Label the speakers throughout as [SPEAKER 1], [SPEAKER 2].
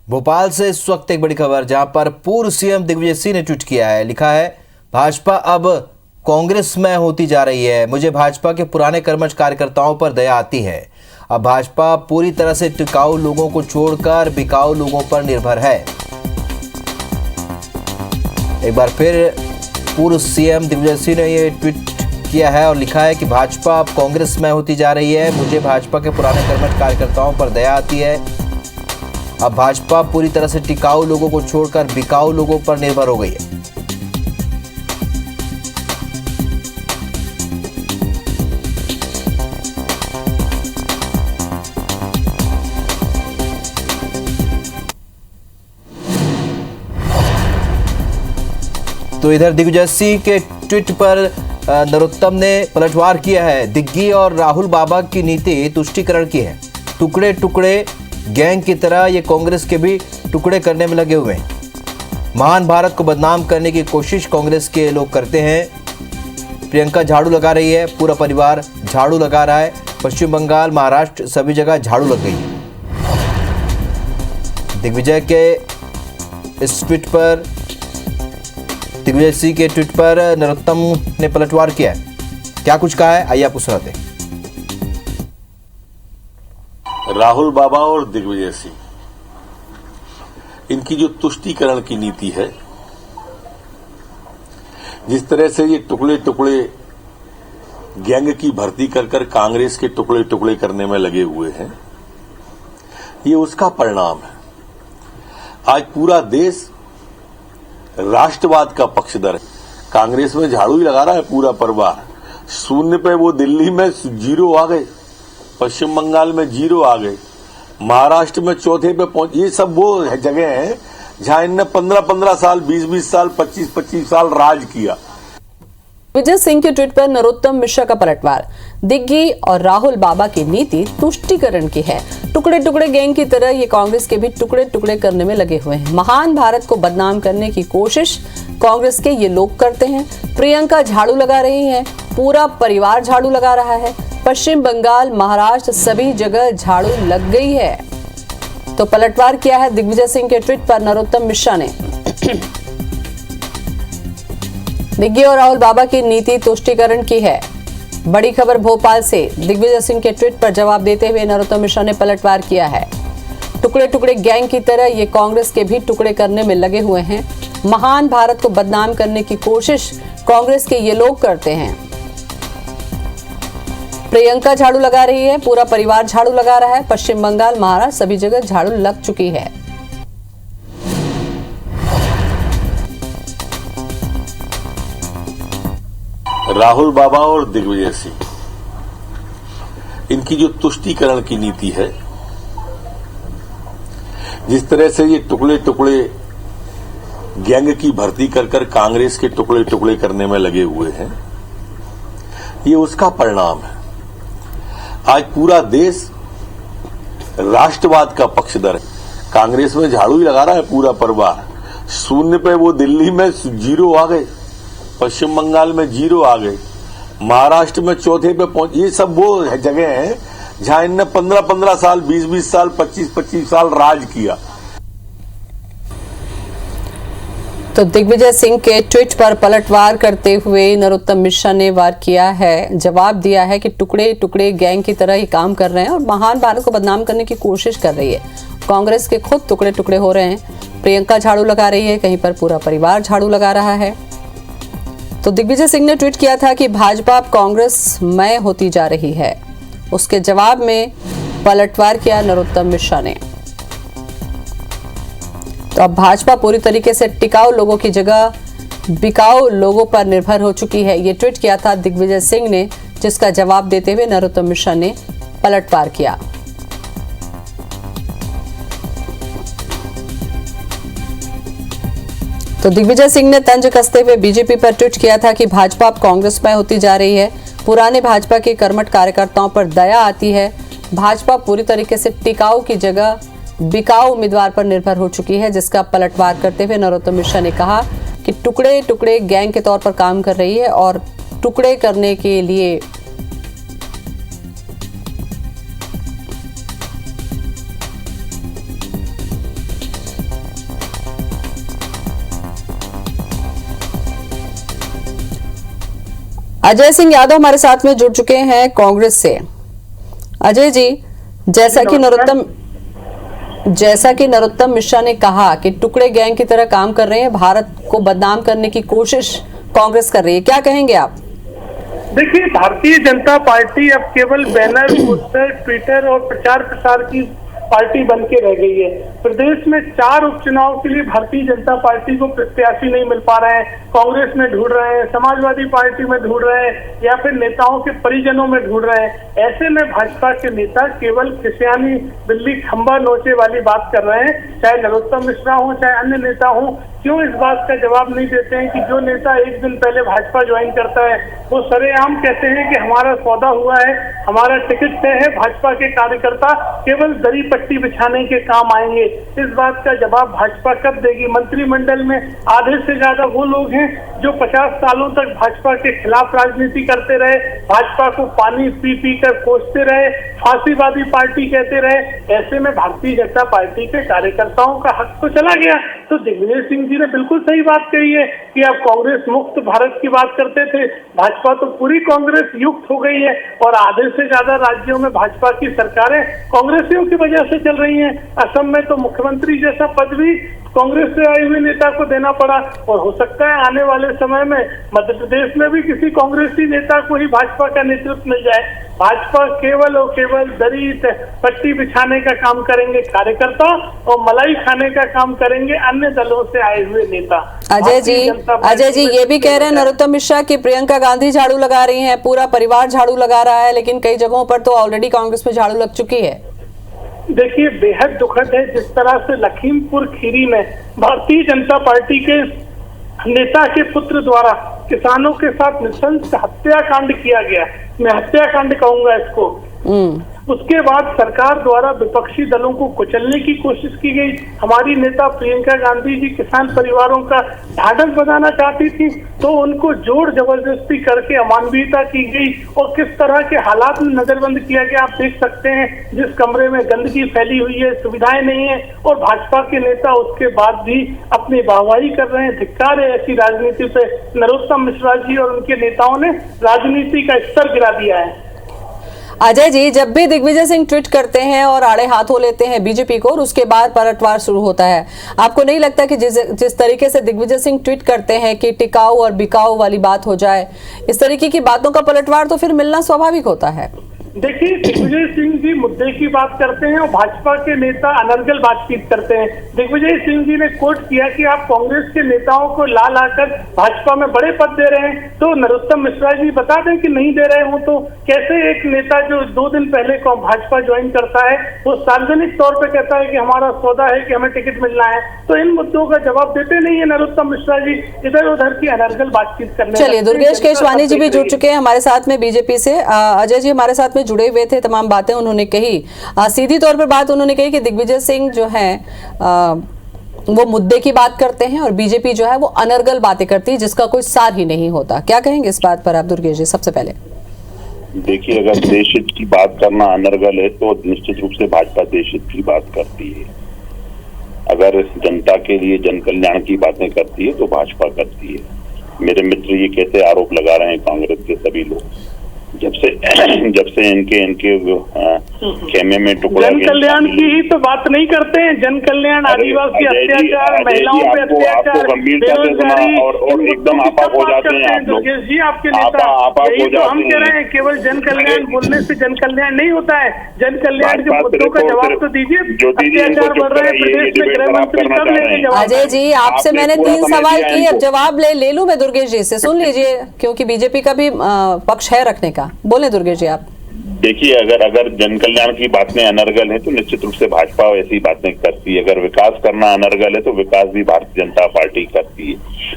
[SPEAKER 1] भोपाल से इस वक्त एक बड़ी खबर जहां पर पूर्व सीएम दिग्विजय सिंह ने ट्वीट किया है। लिखा है, भाजपा अब कांग्रेस में होती जा रही है। मुझे भाजपा के पुराने कर्मठ कार्यकर्ताओं पर दया आती है। अब भाजपा पूरी तरह से टिकाऊ लोगों को छोड़कर बिकाऊ लोगों पर निर्भर है। एक बार फिर पूर्व सीएम दिग्विजय सिंह ने यह ट्वीट किया है और लिखा है कि भाजपा अब कांग्रेस में होती जा रही है। मुझे भाजपा के पुराने कर्मठ कार्यकर्ताओं पर दया आती है। अब भाजपा पूरी तरह से टिकाऊ लोगों को छोड़कर बिकाऊ लोगों पर निर्भर हो गई है। तो इधर दिग्विजय सिंह के ट्वीट पर नरोत्तम ने पलटवार किया है। दिग्गी और राहुल बाबा की नीति तुष्टीकरण की है। टुकड़े टुकड़े गैंग की तरह ये कांग्रेस के भी टुकड़े करने में लगे हुए हैं। महान भारत को बदनाम करने की कोशिश कांग्रेस के लोग करते हैं। प्रियंका झाड़ू लगा रही है, पूरा परिवार झाड़ू लगा रहा है। पश्चिम बंगाल, महाराष्ट्र सभी जगह झाड़ू लग गई है। दिग्विजय सिंह के ट्वीट पर नरोत्तम ने पलटवार किया है। क्या कुछ कहा है, आइए आपको सुनाते हैं।
[SPEAKER 2] राहुल बाबा और दिग्विजय सिंह, इनकी जो तुष्टीकरण की नीति है, जिस तरह से ये टुकड़े टुकड़े गैंग की भर्ती कर कांग्रेस के टुकड़े टुकड़े करने में लगे हुए हैं, ये उसका परिणाम है। आज पूरा देश राष्ट्रवाद का पक्षधर है। कांग्रेस में झाड़ू ही लगा रहा है पूरा परिवार। शून्य पे वो दिल्ली में 0 आ गए, पश्चिम बंगाल में 0 आ गए, महाराष्ट्र में चौथे पे पहुंच। ये सब वो जगह हैं जहां इनने 15-15 साल, 20-20 साल, 25-25 साल राज किया।
[SPEAKER 3] दिग्विजय सिंह के ट्वीट पर नरोत्तम मिश्रा का पलटवार। दिग्गी और राहुल बाबा की नीति तुष्टीकरण की है। टुकड़े टुकड़े गैंग की तरह ये कांग्रेस के भी टुकड़े टुकड़े करने में लगे हुए हैं। महान भारत को बदनाम करने की कोशिश कांग्रेस के ये लोग करते हैं। प्रियंका झाड़ू लगा रही है, पूरा परिवार झाड़ू लगा रहा है। पश्चिम बंगाल, महाराष्ट्र सभी जगह झाड़ू लग गई है। तो पलटवार किया है दिग्विजय सिंह के ट्वीट पर नरोत्तम मिश्रा ने। दिग्गी और राहुल बाबा की नीति तुष्टीकरण की है। बड़ी खबर भोपाल से। दिग्विजय सिंह के ट्वीट पर जवाब देते हुए नरोत्तम मिश्रा ने पलटवार किया है। टुकड़े टुकड़े गैंग की तरह ये कांग्रेस के भी टुकड़े करने में लगे हुए हैं। महान भारत को बदनाम करने की कोशिश कांग्रेस के ये लोग करते हैं। प्रियंका झाड़ू लगा रही है, पूरा परिवार झाड़ू लगा रहा है। पश्चिम बंगाल, महाराष्ट्र सभी जगह झाड़ू लग चुकी है।
[SPEAKER 2] राहुल बाबा और दिग्विजय सिंह, इनकी जो तुष्टीकरण की नीति है, जिस तरह से ये टुकड़े टुकड़े गैंग की भर्ती कर कांग्रेस के टुकड़े टुकड़े करने में लगे हुए हैं, ये उसका परिणाम है। आज पूरा देश राष्ट्रवाद का पक्षधर है। कांग्रेस में झाड़ू ही लगा रहा है पूरा परिवार। शून्य पे वो दिल्ली में 0 आ गए, पश्चिम बंगाल में 0 आ गए, महाराष्ट्र में चौथे पे पहुंच। ये सब वो जगह हैं जहां इनने 15-15 साल, 20-20 साल, 25-25 साल राज किया।
[SPEAKER 3] तो दिग्विजय सिंह के ट्वीट पर पलटवार करते हुए नरोत्तम मिश्रा ने वार किया है, जवाब दिया है कि टुकड़े टुकड़े गैंग की तरह ही काम कर रहे हैं और महान भारत को बदनाम करने की कोशिश कर रही है। कांग्रेस के खुद टुकड़े टुकड़े हो रहे हैं। प्रियंका झाड़ू लगा रही है, कहीं पर पूरा परिवार झाड़ू लगा रहा है। तो दिग्विजय सिंह ने ट्वीट किया था कि भाजपा अब कांग्रेस में होती जा रही है। उसके जवाब में पलटवार किया नरोत्तम मिश्रा ने। तो अब भाजपा पूरी तरीके से टिकाऊ लोगों की जगह बिकाऊ लोगों पर निर्भर हो चुकी है। ये ट्वीट किया था दिग्विजय सिंह ने, जिसका जवाब देते हुए नरोत्तम मिश्रा ने पलटवार किया। तो दिग्विजय सिंह ने तंज कसते हुए बीजेपी पर ट्वीट किया था कि भाजपा अब कांग्रेस में होती जा रही है। पुराने भाजपा के कर्मठ कार्यकर्ताओं पर दया आती है। भाजपा पूरी तरीके से टिकाऊ की जगह बिकाऊ उम्मीदवार पर निर्भर हो चुकी है, जिसका पलटवार करते हुए नरोत्तम मिश्रा ने कहा कि टुकड़े टुकड़े गैंग के तौर पर काम कर रही है और टुकड़े करने के लिए अजय सिंह यादव हमारे साथ में जुड़ चुके हैं कांग्रेस से। अजय जी, जैसा कि नरोत्तम मिश्रा ने कहा कि टुकड़े गैंग की तरह काम कर रहे हैं, भारत को बदनाम करने की कोशिश कांग्रेस कर रही है, क्या कहेंगे आप?
[SPEAKER 4] देखिए, भारतीय जनता पार्टी अब केवल बैनर, पोस्टर, ट्विटर और प्रचार प्रसार की पार्टी बन के रह गई है। प्रदेश में 4 उपचुनाव के लिए भारतीय जनता पार्टी को प्रत्याशी नहीं मिल पा रहे हैं। कांग्रेस में ढूंढ रहे हैं, समाजवादी पार्टी में ढूंढ रहे हैं, या फिर नेताओं के परिजनों में ढूंढ रहे हैं। ऐसे में भाजपा के नेता केवल खिसियानी बिल्ली खंबा नोचे वाली बात कर रहे हैं। चाहे नरोत्तम मिश्रा हो, चाहे अन्य नेता हो, क्यों इस बात का जवाब नहीं देते हैं कि जो नेता एक दिन पहले भाजपा ज्वाइन करता है वो सरेआम कहते हैं कि हमारा सौदा हुआ है, हमारा टिकट तय है, भाजपा के कार्यकर्ता केवल दरी पट्टी बिछाने के काम आएंगे। इस बात का जवाब भाजपा कब देगी? मंत्रिमंडल में आधे से ज्यादा वो लोग हैं जो 50 सालों तक भाजपा के खिलाफ राजनीति करते रहे, भाजपा को पानी पी पी कर कोसते रहे, फांसीवादी पार्टी कहते रहे। ऐसे में भारतीय जनता पार्टी के कार्यकर्ताओं का हक तो चला गया। तो दिग्विजय सिंह जी ने बिल्कुल सही बात कही है कि आप कांग्रेस मुक्त भारत की बात करते थे, भाजपा तो पूरी कांग्रेस युक्त हो गई है और आधे से ज्यादा राज्यों में भाजपा की सरकारें कांग्रेसियों की वजह से चल रही हैं। असम में तो मुख्यमंत्री जैसा पद भी कांग्रेस से आए हुए नेता को देना पड़ा और हो सकता है आने वाले समय में मध्य प्रदेश में भी किसी कांग्रेसी नेता को ही भाजपा का नेतृत्व मिल जाए। भाजपा केवल और केवल दरी पट्टी बिछाने का काम करेंगे कार्यकर्ता और मलाई खाने का काम करेंगे अन्य दलों से आए हुए नेता।
[SPEAKER 3] अजय जी ये भी कह रहे हैं नरोत्तम मिश्रा की प्रियंका गांधी झाड़ू लगा रही हैं, पूरा परिवार झाड़ू लगा रहा है, लेकिन कई जगहों पर तो ऑलरेडी कांग्रेस में झाड़ू लग चुकी है।
[SPEAKER 4] देखिए, बेहद दुखद है जिस तरह से लखीमपुर खीरी में भारतीय जनता पार्टी के नेता के पुत्र द्वारा किसानों के साथ नृशंस हत्याकांड किया गया। मैं हत्याकांड कहूंगा इसको। उसके बाद सरकार द्वारा विपक्षी दलों को कुचलने की कोशिश की गई। हमारी नेता प्रियंका गांधी जी किसान परिवारों का ढाढ़स बनाना चाहती थी तो उनको जोर जबरदस्ती करके अमानवीयता की गई और किस तरह के हालात में नजरबंद किया गया आप देख सकते हैं। जिस कमरे में गंदगी फैली हुई है, सुविधाएं नहीं है और भाजपा के नेता उसके बाद भी अपनी वाहवाही कर रहे हैं। धिक्कार है ऐसी राजनीति पे। नरोत्तम मिश्रा जी और उनके नेताओं ने राजनीति का स्तर गिरा दिया है।
[SPEAKER 3] अजय जी, जब भी दिग्विजय सिंह ट्वीट करते हैं और आड़े हाथों लेते हैं बीजेपी को और उसके बाद पलटवार शुरू होता है, आपको नहीं लगता कि जिस तरीके से दिग्विजय सिंह ट्वीट करते हैं कि टिकाऊ और बिकाऊ वाली बात हो जाए, इस तरीके की बातों का पलटवार तो फिर मिलना स्वाभाविक होता है?
[SPEAKER 4] देखिए, दिग्विजय सिंह जी मुद्दे की बात करते हैं और भाजपा के नेता अनर्गल बातचीत करते हैं। दिग्विजय सिंह जी ने कोट किया कि आप कांग्रेस के नेताओं को ला लाकर भाजपा में बड़े पद दे रहे हैं, तो नरोत्तम मिश्रा जी बता दें कि नहीं दे रहे हो तो कैसे एक नेता जो 2 दिन पहले भाजपा ज्वाइन करता है वो सार्वजनिक तौर पर कहता है कि हमारा सौदा है कि हमें टिकट मिलना है। तो इन मुद्दों का जवाब देते नहीं है नरोत्तम मिश्रा जी, इधर उधर की अनर्गल बातचीत करने।
[SPEAKER 3] चलिए, दुर्गेश केशवानी जी भी जुड़ चुके हैं हमारे साथ में बीजेपी से। अजय जी हमारे साथ में जुड़े हुए थे, तमाम बातें उन्होंने कही। सीधी तौर पर बात उन्होंने कही कि दिग्विजय सिंह जो है वो मुद्दे की बात करते हैं और बीजेपी जो है वो अनर्गल बातें करती है जिसका कोई सार ही नहीं होता। क्या कहेंगे इस बात पर आप दुर्गेश जी? सबसे पहले
[SPEAKER 5] देखिए, अगर देश हित की बात करना अनर्गल है तो निश्चित रूप से भाजपा देश हित की बात करती है। अगर जनता के लिए जन कल्याण की बातें करती है तो भाजपा करती है। मेरे मित्र ये कैसे आरोप लगा रहे हैं कांग्रेस के सभी लोग, जब से इनके खेमे में टुकड़ा
[SPEAKER 4] जन कल्याण की ही तो बात नहीं करते हैं। जन कल्याण, आदिवासी अत्याचार, महिलाओं पे अत्याचार, बेरोजगारी
[SPEAKER 5] और एकदम आपाक हो जाते हैं आप लोग
[SPEAKER 4] जी। आपके नेता यही तो हम कह रहे हैं, केवल जन कल्याण बोलने से जन कल्याण नहीं होता है। जन कल्याण के मुद्दों का जवाब तो दीजिए। अत्याचार बढ़ रहे हैं प्रदेश में, गृह मंत्री कब लेंगे जवाब?
[SPEAKER 3] अजय जी, आपसे मैंने 3 सवाल किए, अब जवाब ले लूं मैं दुर्गेश जी से? सुन लीजिए, क्योंकि बीजेपी का भी पक्ष है रखने का। बोले दुर्गेश जी आप।
[SPEAKER 5] देखिए, अगर जन कल्याण की बातें अनर्गल है तो निश्चित रूप से भाजपा ऐसी बातें करती है। अगर विकास करना अनर्गल है तो विकास भी भारतीय जनता पार्टी करती है।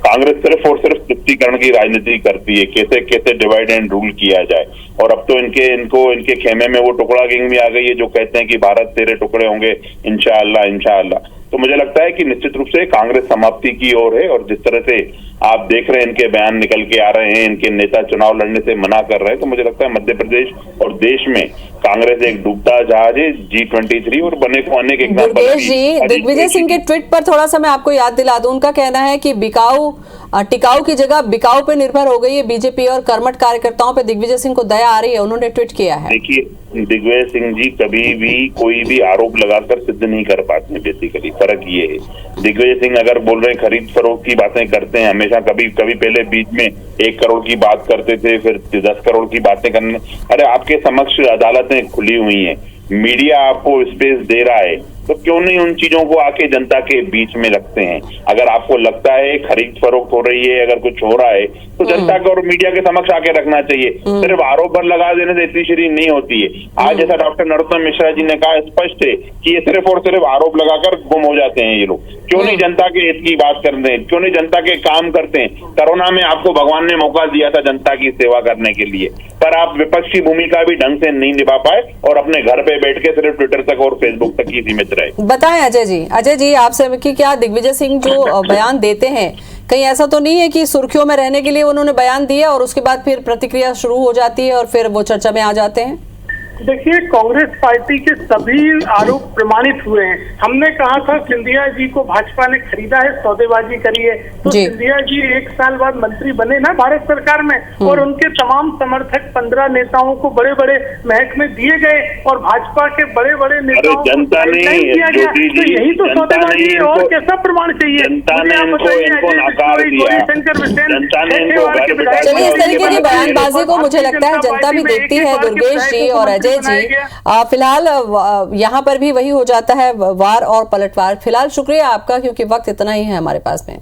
[SPEAKER 5] कांग्रेस सिर्फ और सिर्फ तुष्टीकरण की राजनीति करती है, कैसे कैसे डिवाइड एंड रूल किया जाए। और अब तो इनके खेमे में वो टुकड़ा गैंग भी आ गई है जो कहते हैं कि भारत तेरे टुकड़े होंगे इंशाअल्लाह इंशाअल्लाह। तो मुझे लगता है कि निश्चित रूप से कांग्रेस समाप्ति की ओर है। और जिस तरह से आप देख रहे हैं इनके बयान निकल के आ रहे हैं, इनके नेता चुनाव लड़ने से मना कर रहे हैं, तो मुझे लगता है मध्य प्रदेश और देश में कांग्रेस एक डूबता जहाज है। G23 और बने को अनेक एग्जाम्पल।
[SPEAKER 3] दुर्गेश जी, दिग्विजय सिंह के ट्वीट पर थोड़ा सा मैं आपको याद दिला दूं। उनका कहना है कि टिकाऊ की जगह बिकाऊ पे निर्भर हो गई है बीजेपी और कर्मठ कार्यकर्ताओं पे दिग्विजय सिंह को दया आ रही है, उन्होंने ट्वीट किया है।
[SPEAKER 5] देखिए दिग्विजय सिंह जी कभी भी कोई भी आरोप लगाकर सिद्ध नहीं कर पाते। बेसिकली फर्क ये है, दिग्विजय सिंह अगर बोल रहे हैं खरीद फरोख्त की बातें करते हैं हमेशा, कभी पहले बीच में 1 करोड़ की बात करते थे, फिर 10 करोड़ की बातें करने। अरे आपके समक्ष अदालतें खुली हुई हैं, मीडिया आपको स्पेस दे रहा है, तो क्यों नहीं उन चीजों को आके जनता के बीच में रखते हैं। अगर आपको लगता है खरीद फरोख्त हो रही है, अगर कुछ हो रहा है, तो जनता को और मीडिया के समक्ष आके रखना चाहिए। सिर्फ आरोप पर लगा देने से इतनी श्री नहीं होती है। आज जैसा डॉक्टर नरोत्तम मिश्रा जी ने कहा, स्पष्ट है कि ये सिर्फ और सिर्फ आरोप लगाकर गुम हो जाते हैं ये लोग। क्यों नहीं जनता के हित की बात करते हैं, क्यों नहीं जनता के काम करते हैं। कोरोना में आपको भगवान ने मौका दिया था जनता की सेवा करने के लिए, पर आप विपक्ष की भूमिका भी ढंग से नहीं निभा पाए और अपने घर पे बैठ के सिर्फ ट्विटर तक और फेसबुक तक ही सीमित रहे।
[SPEAKER 3] बताएं अजय जी आपसे कि क्या दिग्विजय सिंह जो बयान देते हैं, कहीं ऐसा तो नहीं है कि सुर्खियों में रहने के लिए उन्होंने बयान दिया और उसके बाद फिर प्रतिक्रिया शुरू हो जाती है और फिर वो चर्चा में आ जाते हैं?
[SPEAKER 4] देखिए, कांग्रेस पार्टी के सभी आरोप प्रमाणित हुए हैं। हमने कहा था सिंधिया जी को भाजपा ने खरीदा है, सौदेबाजी करी है, तो सिंधिया जी 1 साल बाद मंत्री बने ना भारत सरकार में, और उनके तमाम समर्थक 15 नेताओं को बड़े बड़े महकमे दिए गए और भाजपा के बड़े बड़े नेताओं को गाइडलाइन दिया गया। तो यही तो सौदेबाजी है, और कैसा प्रमाण चाहिए?
[SPEAKER 3] चलिए, इस तरीके की बयानबाजी को मुझे लगता है जनता भी देखती है दुर्गेश जी और अजय जी। फिलहाल यहाँ पर भी वही हो जाता है, वार और पलटवार। फिलहाल शुक्रिया आपका, क्योंकि वक्त इतना ही है हमारे पास में।